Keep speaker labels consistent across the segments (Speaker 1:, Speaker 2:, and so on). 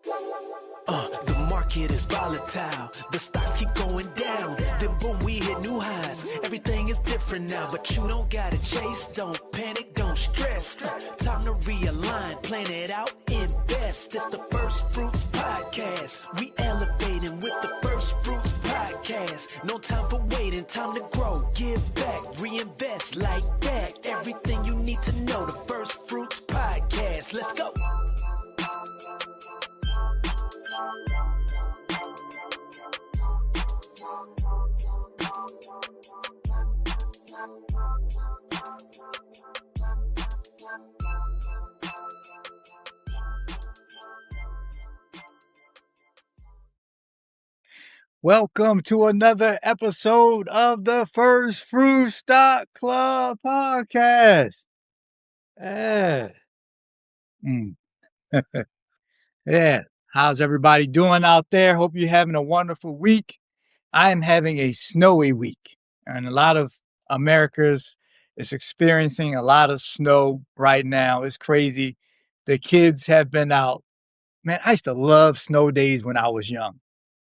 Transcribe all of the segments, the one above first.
Speaker 1: The market is volatile. The stocks keep going down. Then boom, we hit new highs. Everything is different now, but you don't gotta chase. Don't panic, don't stress. Time to realign, plan it out, invest. It's the First Fruits Podcast. We elevating with the First Fruits Podcast. No time for waiting, time to grow, give back, reinvest like that. Everything you need to know, the First Fruits Podcast. Let's go.
Speaker 2: Welcome to another episode of the First Fruit Stock Club podcast. Yeah. Yeah. How's everybody doing out there? Hope you're having a wonderful week. I am having a snowy week, and a lot of Americas is experiencing a lot of snow right now. It's crazy. The kids have been out. Man, I used to love snow days when I was young.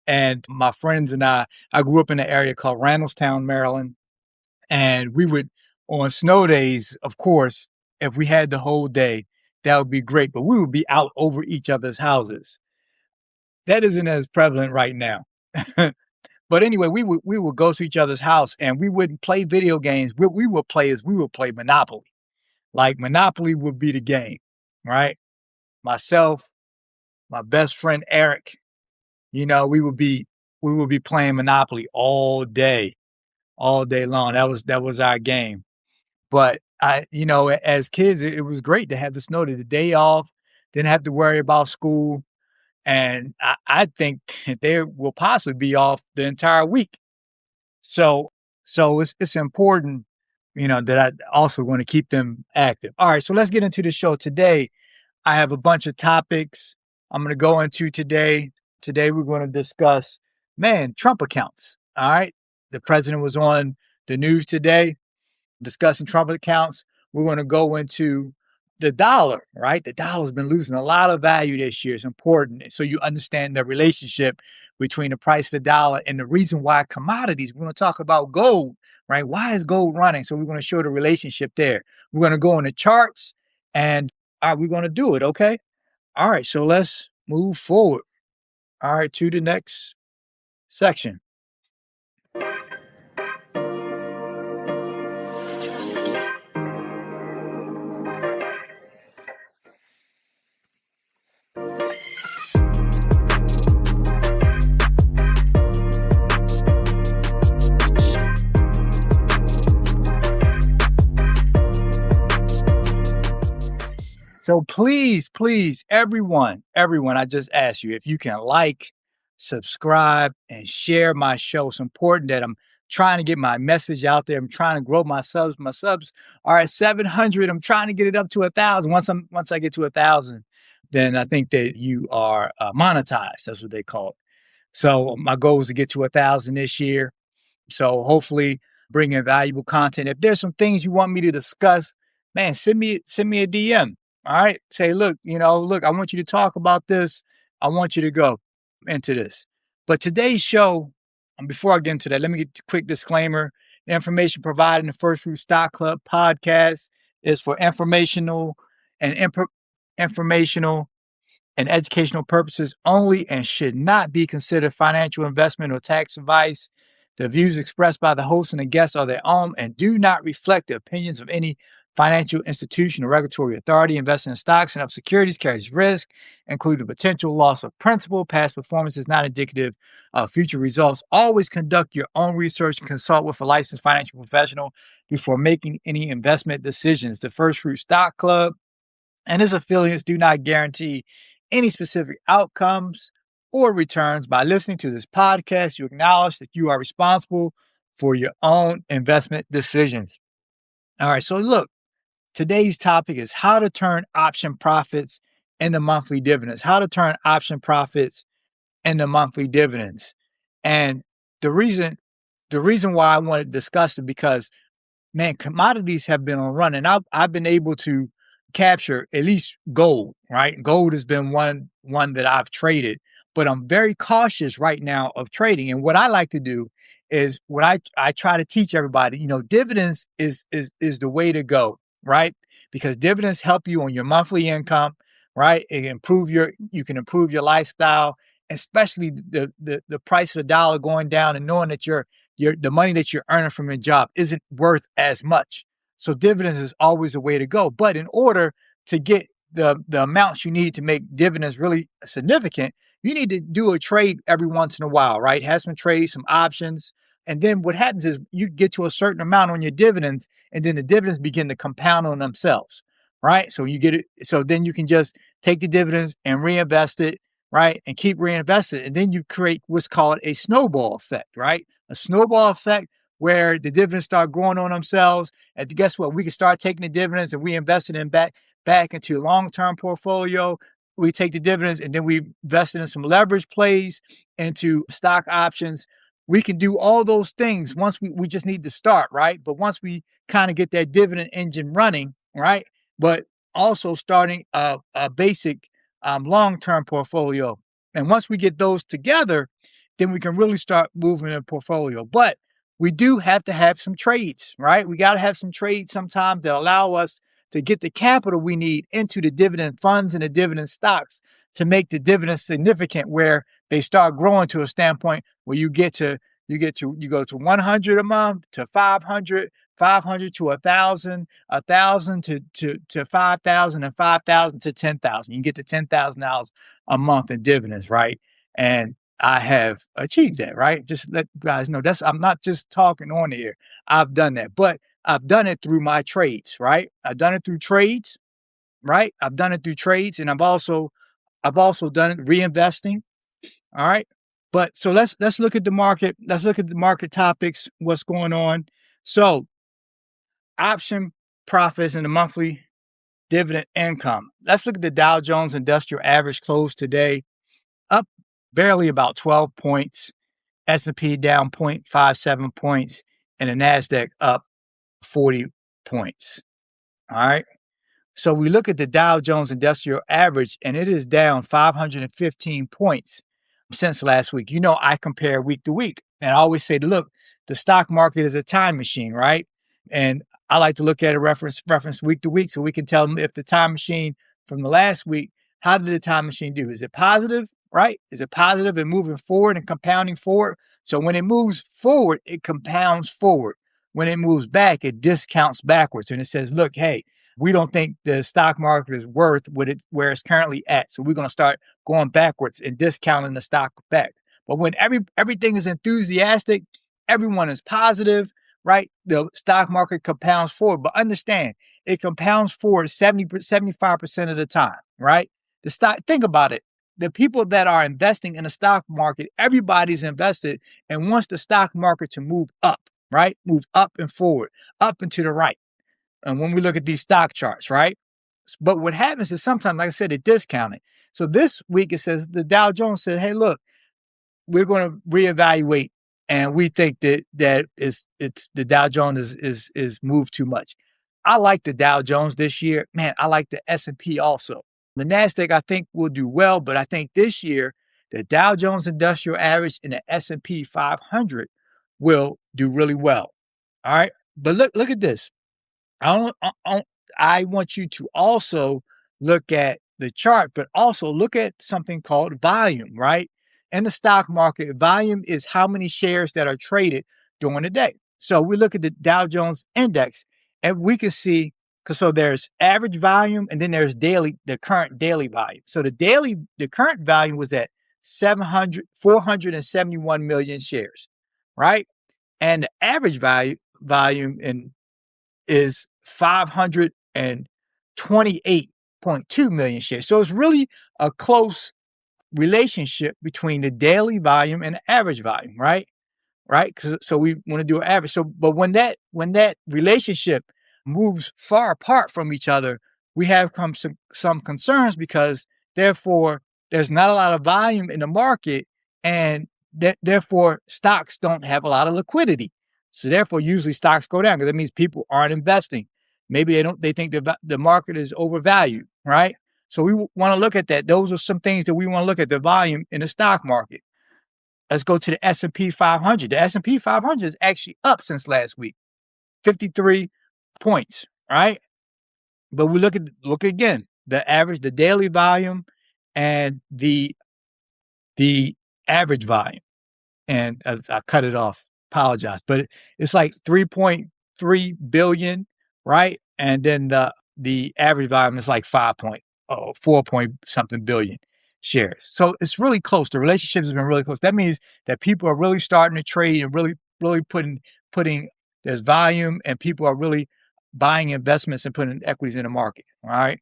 Speaker 2: And my friends and I grew up in an area called Randallstown, Maryland. And we would, on snow days, of course, if we had the whole day, that would be great. But we would be out over each other's houses. That isn't as prevalent right now. But anyway, we would go to each other's house and we wouldn't play video games. What we would play is we would play Monopoly. Like Monopoly would be the game, right? Myself, my best friend Eric, we would be playing Monopoly all day long. That was our game. But as kids, it was great to have the snow day, the day off, didn't have to worry about school. And I think they will possibly be off the entire week. So it's important, that I also want to keep them active. All right. So let's get into the show today. I have a bunch of topics I'm going to go into today. Today, we're going to discuss, Trump accounts. All right. The president was on the news today discussing Trump accounts. We're going to go into the dollar, right? The dollar's been losing a lot of value this year. It's important. So you understand the relationship between the price of the dollar and the reason why commodities. We're going to talk about gold, right? Why is gold running? So we're going to show the relationship there. We're going to go on the charts and we're going to do it. Okay. All right. So let's move forward. All right. To the next section. So please, everyone, I just ask you if you can like, subscribe, and share my show. It's important that I'm trying to get my message out there. I'm trying to grow my subs. My subs are at 700. I'm trying to get it up to 1,000. Once I get to 1,000, then I think that you are monetized. That's what they call it. So my goal is to get to 1,000 this year. So hopefully bringing valuable content. If there's some things you want me to discuss, send me a DM. All right. Say, look, I want you to talk about this. I want you to go into this. But today's show, before I get into that, let me get a quick disclaimer. The information provided in the First Fruit Stock Club podcast is for informational and educational purposes only and should not be considered financial investment or tax advice. The views expressed by the host and the guests are their own and do not reflect the opinions of any financial institution or regulatory authority. Investing in stocks and other securities carries risk, including potential loss of principal. Past performance is not indicative of future results. Always conduct your own research and consult with a licensed financial professional before making any investment decisions. The First Fruit Stock Club and its affiliates do not guarantee any specific outcomes or returns. By listening to this podcast, you acknowledge that you are responsible for your own investment decisions. All right, so look, today's topic is how to turn option profits into monthly dividends. How to turn option profits into monthly dividends. And the reason why I wanted to discuss it because, commodities have been on run, and I've been able to capture at least gold, right? Gold has been one that I've traded, but I'm very cautious right now of trading. And what I like to do is what I try to teach everybody, dividends is the way to go, right? Because dividends help you on your monthly income, right? You can improve your lifestyle, especially the price of the dollar going down and knowing that the money that you're earning from your job isn't worth as much. So dividends is always a way to go. But in order to get the amounts you need to make dividends really significant, you need to do a trade every once in a while, right? Have some trades, some options. And then what happens is you get to a certain amount on your dividends, and then the dividends begin to compound on themselves, right? So you get it. So then you can just take the dividends and reinvest it, right? And keep reinvesting. And then you create what's called a snowball effect, right? A snowball effect where the dividends start growing on themselves. And guess what? We can start taking the dividends and we invest it in back into a long-term portfolio. We take the dividends and then we invest it in some leverage plays, into stock options. We can do all those things once we just need to start, right? But once we kind of get that dividend engine running, right? But also starting a basic long-term portfolio. And once we get those together, then we can really start moving a portfolio. But we do have to have some trades, right? We got to have some trades sometimes that allow us to get the capital we need into the dividend funds and the dividend stocks to make the dividends significant, where they start growing to a standpoint where you go to 100 a month to 500, 500 to 1,000, 1,000 to 5,000, and 5,000 to 10,000. You can get to $10,000 a month in dividends, right? And I have achieved that, right? Just let you guys know I'm not just talking on the air. I've done that, but I've done it through my trades, right? I've done it through trades, right? I've done it through trades, and I've also done it reinvesting. All right. But so let's look at the market. Let's look at the market topics, what's going on. So option profits and the monthly dividend income. Let's look at the Dow Jones Industrial Average close today, up barely about 12 points. S&P down 0.57 points, and the Nasdaq up 40 points. All right. So we look at the Dow Jones Industrial Average, and it is down 515 points since last week. I compare week to week, and I always say, look, the stock market is a time machine, right? And I like to look at a reference week to week, so we can tell them if the time machine from the last week, how did the time machine do? Is it positive, right? Is it positive and moving forward and compounding forward? So when it moves forward, it compounds forward. When it moves back, it discounts backwards, and it says, look, hey, we don't think the stock market is worth where it's currently at. So we're going to start going backwards and discounting the stock back. But when everything is enthusiastic, everyone is positive, right? The stock market compounds forward. But understand, it compounds forward 75% of the time, right? Think about it. The people that are investing in the stock market, everybody's invested and wants the stock market to move up, right? Move up and forward, up and to the right. And when we look at these stock charts, right? But what happens is sometimes, like I said, it discounted. So this week it says the Dow Jones said, hey, look, we're going to reevaluate, and we think that it's the Dow Jones is moved too much. I like the Dow Jones this year. Man, I like the S&P also. The Nasdaq, I think, will do well, but I think this year the Dow Jones Industrial Average and the S&P 500 will do really well. All right. But look at this. I want you to also look at the chart, but also look at something called volume, right? In the stock market, volume is how many shares that are traded during the day. So we look at the Dow Jones Index, and we can see, so there's average volume, and then there's the current daily volume. So the current volume was at 471 million shares, right? And the average volume is 528.2 million shares. So it's really a close relationship between the daily volume and the average volume, right? Right? So we want to do an average. So, but when that relationship moves far apart from each other, we have some concerns, because therefore there's not a lot of volume in the market, and therefore stocks don't have a lot of liquidity. So therefore, usually stocks go down, because that means people aren't investing. Maybe they think the market is overvalued, right? So we want to look at that. Those are some things that we want to look at, the volume in the stock market. Let's go to the S&P 500. The S&P 500 is actually up since last week, 53 points, right? But we look again, the average, the daily volume and the average volume. And I cut it off, apologize, but it's like 3.3 billion, right? And then the average volume is like 4 point something billion shares. So it's really close. The relationship has been really close. That means that people are really starting to trade and really putting there's volume, and people are really buying investments and putting equities in the market. All right.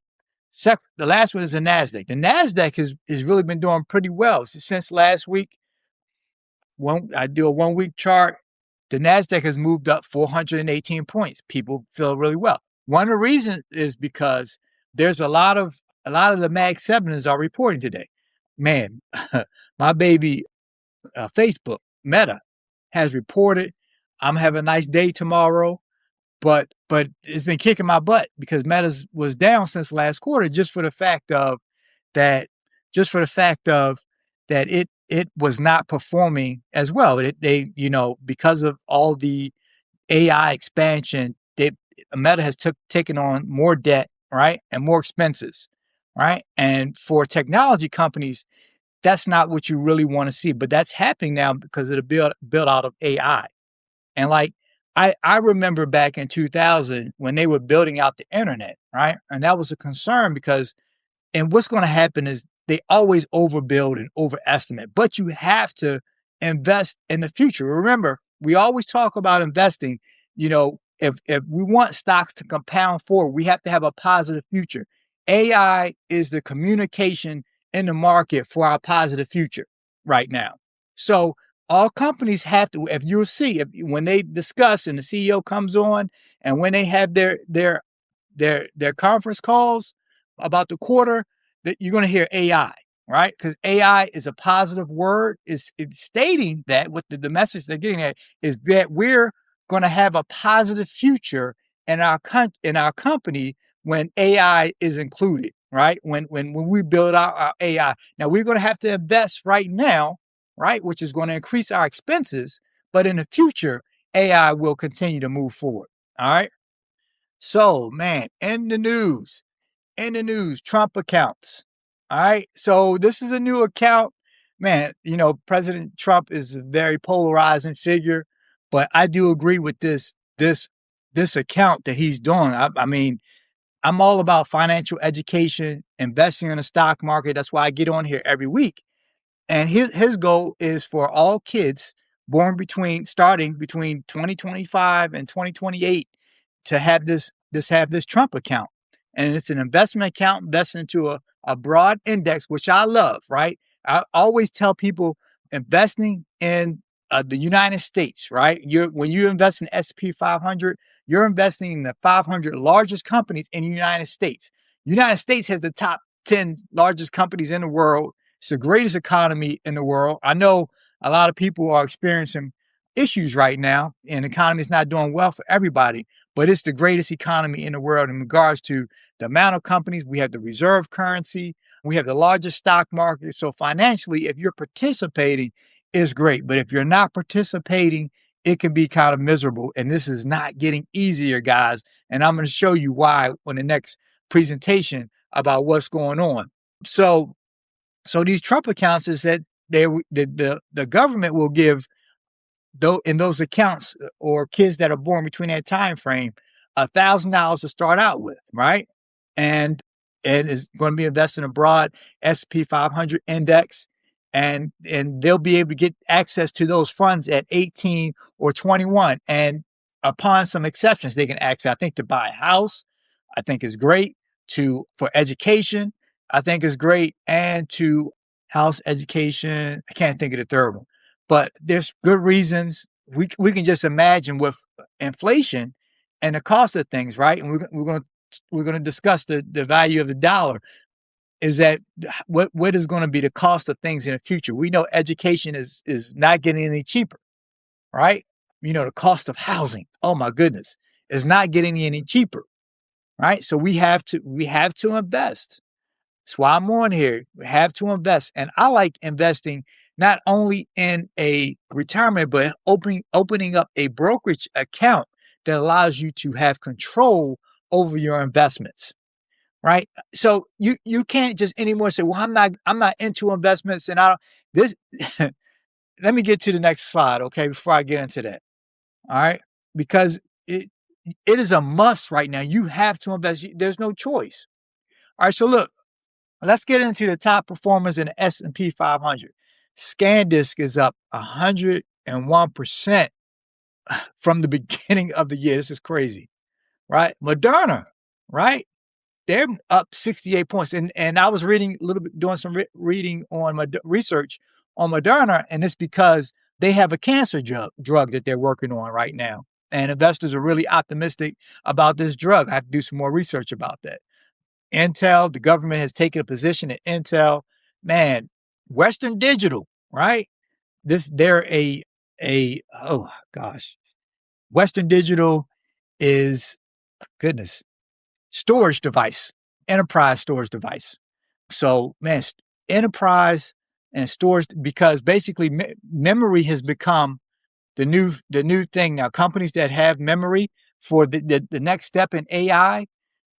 Speaker 2: The last one is the Nasdaq. The Nasdaq has really been doing pretty well since last week. I do a 1 week chart. The Nasdaq has moved up 418 points. People feel really well. One of the reasons is because there's a lot of the Mag 7s are reporting today. Man, my baby Facebook, Meta, has reported. I'm having a nice day tomorrow, but it's been kicking my butt because Meta was down since last quarter just for the fact of that it was not performing as well. They because of all the AI expansion, Meta has taken on more debt, right, and more expenses, right. And for technology companies, that's not what you really want to see, but that's happening now because of the build out of AI. And like I remember back in 2000 when they were building out the internet, right, and that was a concern because. And what's going to happen is they always overbuild and overestimate, but you have to invest in the future. Remember, we always talk about investing. If we want stocks to compound forward, we have to have a positive future. AI is the communication in the market for our positive future right now. So all companies have to, if you'll see, when they discuss and the CEO comes on and when they have their conference calls about the quarter, that you're going to hear AI, right? Because AI is a positive word. It's stating that what the message they're getting at is that we're going to have a positive future in our company when AI is included, right? When we build out our AI. Now we're going to have to invest right now, right? Which is going to increase our expenses, but in the future, AI will continue to move forward. All right. So, man, in the news, Trump accounts. All right. So this is a new account. Man, President Trump is a very polarizing figure, but I do agree with this account that he's doing. I mean, I'm all about financial education, investing in the stock market. That's why I get on here every week. And his goal is for all kids born starting between 2025 and 2028 to have this Trump account. And it's an investment account invested into a broad index, which I love, right? I always tell people investing in the United States, right? When you invest in S&P 500, you're investing in the 500 largest companies in the United States. United States has the top 10 largest companies in the world. It's the greatest economy in the world. I know a lot of people are experiencing issues right now, and the economy is not doing well for everybody, but it's the greatest economy in the world in regards to the amount of companies. We have the reserve currency. We have the largest stock market. So financially, if you're participating, it's great. But if you're not participating, it can be kind of miserable. And this is not getting easier, guys. And I'm going to show you why on the next presentation about what's going on. So these Trump accounts is that the government will give in those accounts or kids that are born between that time frame $1,000 to start out with, right? And is going to be invested in a broad S&P 500 index, and they'll be able to get access to those funds at 18 or 21. And upon some exceptions, they can access, I think, to buy a house. I think is great for education. I think is great, and to house education. I can't think of the third one, but there's good reasons. We can just imagine with inflation and the cost of things, right? And we're going to discuss the value of the dollar. Is that what is going to be the cost of things in the future? We know education is not getting any cheaper, right? The cost of housing, oh my goodness, is not getting any cheaper. right? So we have to invest. That's why I'm on here. We have to invest. And I like investing not only in a retirement, but opening up a brokerage account that allows you to have control over your investments. Right. So you can't just anymore say, well, I'm not into investments and I don't this let me get to the next slide, okay, before I get into that. All right. Because it is a must right now. You have to invest. There's no choice. All right. So look, let's get into the top performers in the S&P 500. SanDisk is up 101% from the beginning of the year. This is crazy, right? Moderna, right? They're up 68 points. And I was reading a little bit, doing some reading on my research on Moderna, and it's because they have a cancer drug that they're working on right now. And investors are really optimistic about this drug. I have to do some more research about that. Intel, the government has taken a position at Intel. Man, Western Digital, right? They're oh gosh. Western Digital is, goodness, storage device, enterprise storage device. So, man, enterprise and storage, because basically memory has become the new thing now. Companies that have memory for the next step in AI,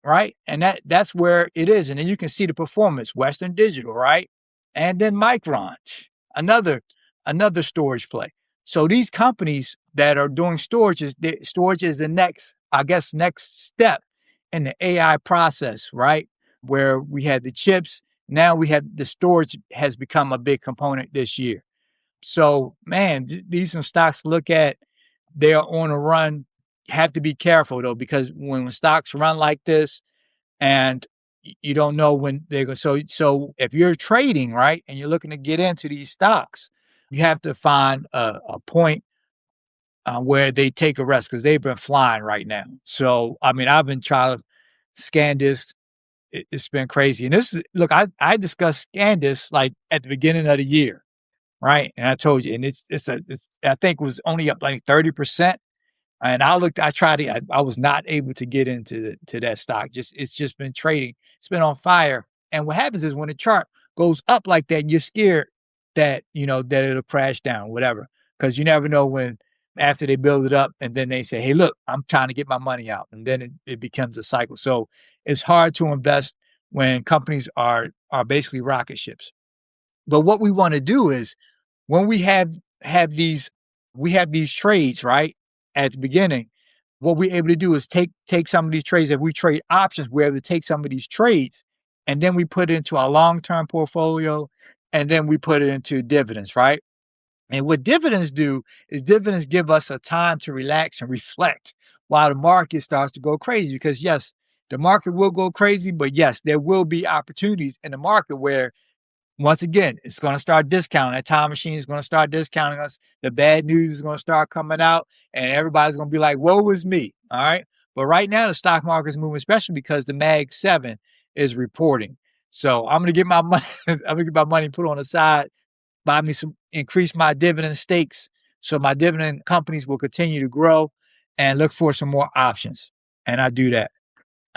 Speaker 2: right? And that's where it is. And then you can see the performance, Western Digital, right? And then Micron, another another storage play. So these companies that are doing storage is the next, I guess, next step in the AI process, right? Where we had the chips, now we have the storage has become a big component this year. So, man, these some stocks to look at. They are on a run. Have to be careful though, because when stocks run like this, and you don't know when they're going. So if you're trading, right, and you're looking to get into these stocks, you have to find a point where they take a rest, because they've been flying right now. So I mean, I've been trying to scan this. It's been crazy. And this is, look, I discussed SanDisk like at the beginning of the year, right? And I told you, and it's I think it was only up like 30%. And I tried it. I was not able to get into to that stock. It's just been trading. It's been on fire. And what happens is when the chart goes up like that, you're scared that, that it'll crash down, whatever. Because you never know when, after they build it up and then they say, hey, look, I'm trying to get my money out. And then it becomes a cycle. So it's hard to invest when companies are basically rocket ships. But what we want to do is, when have these we have these trades, right, at the beginning, what we're able to do is take some of these trades. If we trade options, we're able to take some of these trades and then we put it into our long-term portfolio, and then we put it into dividends, right? And what dividends do is dividends give us a time to relax and reflect while the market starts to go crazy. Because yes, the market will go crazy, but yes, there will be opportunities in the market where, once again, it's going to start discounting. That time machine is going to start discounting us. The bad news is going to start coming out, and everybody's going to be like, woe is me. All right. But right now, the stock market is moving, especially because the Mag 7 is reporting. So I'm going to get my money, I'm going to get my money put on the side, buy me increase my dividend stakes, so my dividend companies will continue to grow, and look for some more options. And I do that.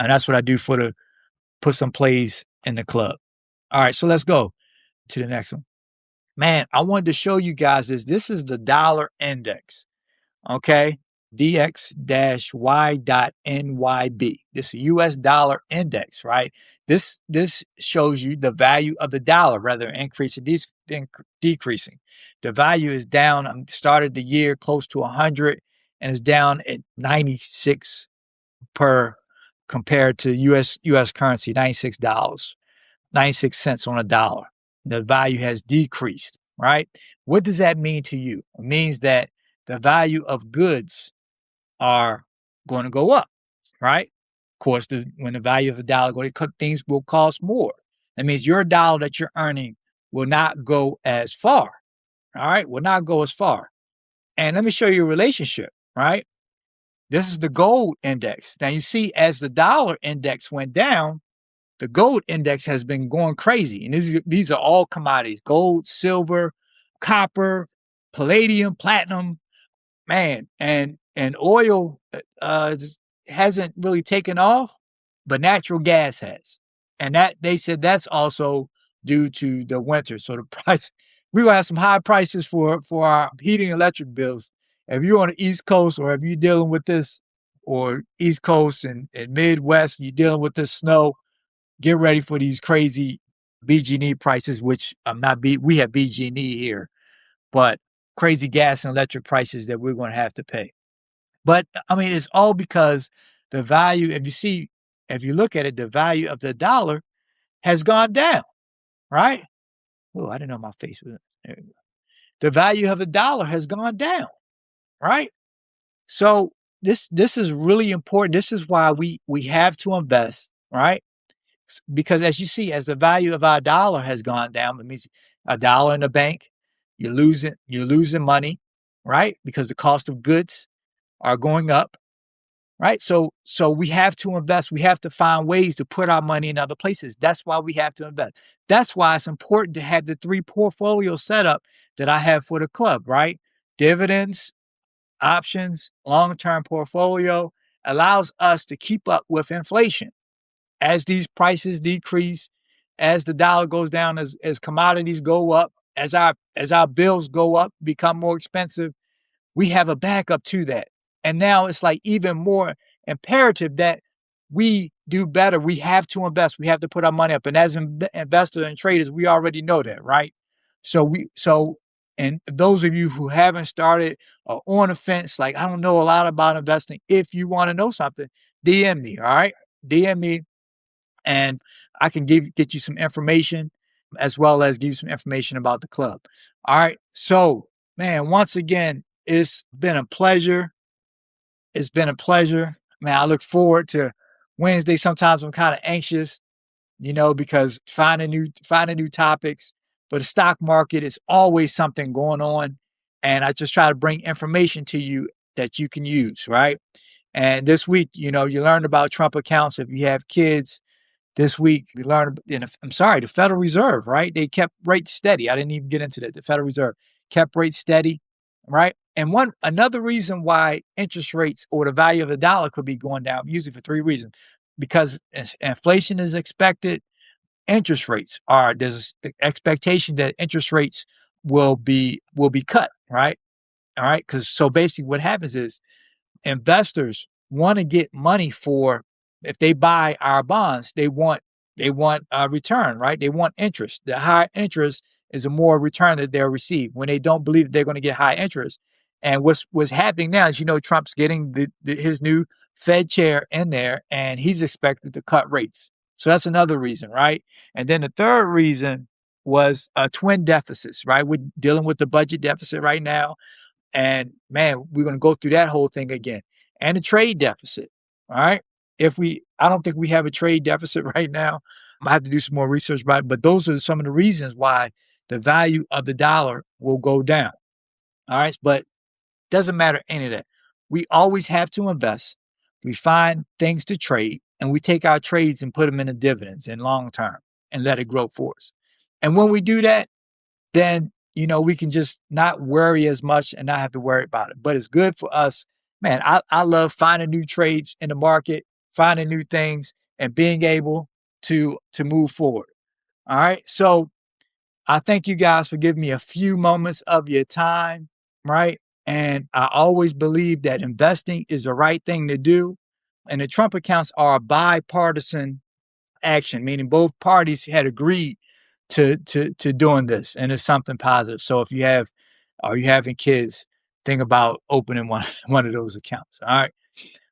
Speaker 2: And that's what I do put some plays in the club. All right. So let's go to the next one. Man, I wanted to show you guys this is the dollar index, okay? DX-Y.NYB. This is a US dollar index, right? This shows you the value of the dollar, rather increasing, decreasing. The value is down. Started the year close to 100 and is down at 96 per, compared to US currency, $96. 96 cents on a dollar. The value has decreased, right? What does that mean to you? It means that the value of goods are going to go up, right? Of course, when the value of a dollar goes up, things will cost more. That means your dollar that you're earning will not go as far, all right? Will not go as far. And let me show you a relationship, right? This is the gold index. Now you see, as the dollar index went down, the gold index has been going crazy. And these are all commodities: gold, silver, copper, palladium, platinum, man. And oil hasn't really taken off. but natural gas has. And that they said that's also due to the winter. So the price, we're gonna have some high prices for our heating and electric bills. If you're on the East Coast or if you're dealing with this, or East Coast and Midwest, you're dealing with this snow, get ready for these crazy BG&E prices, which we have BG&E here, but crazy gas and electric prices that we're going to have to pay. But I mean, it's all because the value, if you look at it, the value of the dollar has gone down, right? Oh, I didn't know my face was there. The value of the dollar has gone down, right? So this is really important. This is why we have to invest, right? Because as you see, as the value of our dollar has gone down, it means a dollar in the bank, you're losing money, right? Because the cost of goods are going up, right? So we have to invest. We have to find ways to put our money in other places. That's why we have to invest. That's why it's important to have the 3 portfolio setup that I have for the club, right? Dividends, options, long-term portfolio allows us to keep up with inflation. As these prices decrease, as the dollar goes down, as commodities go up, as our bills go up, become more expensive, we have a backup to that. And now it's like even more imperative that we do better. We have to invest. We have to put our money up. And as investors and traders, we already know that, right? And those of you who haven't started or on the fence, like, I don't know a lot about investing. If you want to know something, DM me, all right? DM me and I can get you some information as well as give you some information about the club. All right. So, man, once again, it's been a pleasure. It's been a pleasure. Man, I look forward to Wednesday. Sometimes I'm kind of anxious, because finding new topics. But the stock market is always something going on. And I just try to bring information to you that you can use, right? And this week, you learned about Trump accounts. If you have kids, this week we learned, the Federal Reserve, right? They kept rates steady. I didn't even get into that. The Federal Reserve kept rates steady, right? And another reason why interest rates or the value of the dollar could be going down, usually for 3 reasons. Because inflation is expected, there's expectation that interest rates will be cut, right? All right. So basically what happens is investors want to get money if they buy our bonds, they want a return, right? They want interest. The higher interest is a more return that they'll receive when they don't believe that they're going to get high interest. And what's happening now is, Trump's getting his new Fed chair in there, and he's expected to cut rates. So that's another reason, right? And then the third reason was twin deficits, right? We're dealing with the budget deficit right now. And man, we're going to go through that whole thing again. And a trade deficit, all right? I don't think we have a trade deficit right now. I have to do some more research about it, but those are some of the reasons why the value of the dollar will go down. All right. But doesn't matter any of that. We always have to invest. We find things to trade and we take our trades and put them in the dividends in long term and let it grow for us. And when we do that, then, we can just not worry as much and not have to worry about it. But it's good for us. Man, I love finding new trades in the market, finding new things and being able to move forward. All right. So I thank you guys for giving me a few moments of your time. Right. And I always believe that investing is the right thing to do. And the Trump accounts are a bipartisan action, meaning both parties had agreed to doing this. And it's something positive. So if you're having kids, think about opening one of those accounts. All right.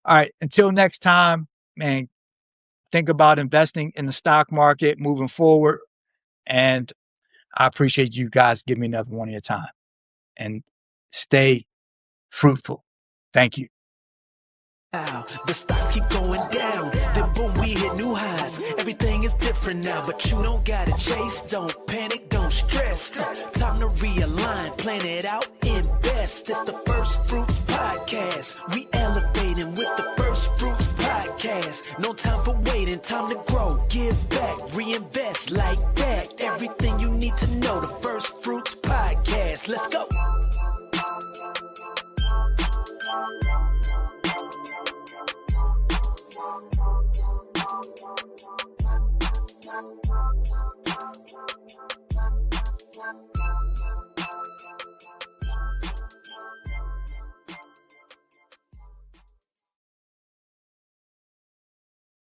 Speaker 2: All right. Until next time, man, think about investing in the stock market moving forward. And I appreciate you guys giving me another one of your time. And stay fruitful. Thank you.
Speaker 1: The stocks keep going down, then boom, we hit new highs. Everything is different now, but you don't gotta chase. Don't panic, don't stress. Time to realign, plan it out, invest. It's the First Fruits Podcast. We elevating with the First Fruits Podcast. No time for waiting, time to grow, give back, reinvest like that. Everything you need to know, the First Fruits Podcast. Let's go.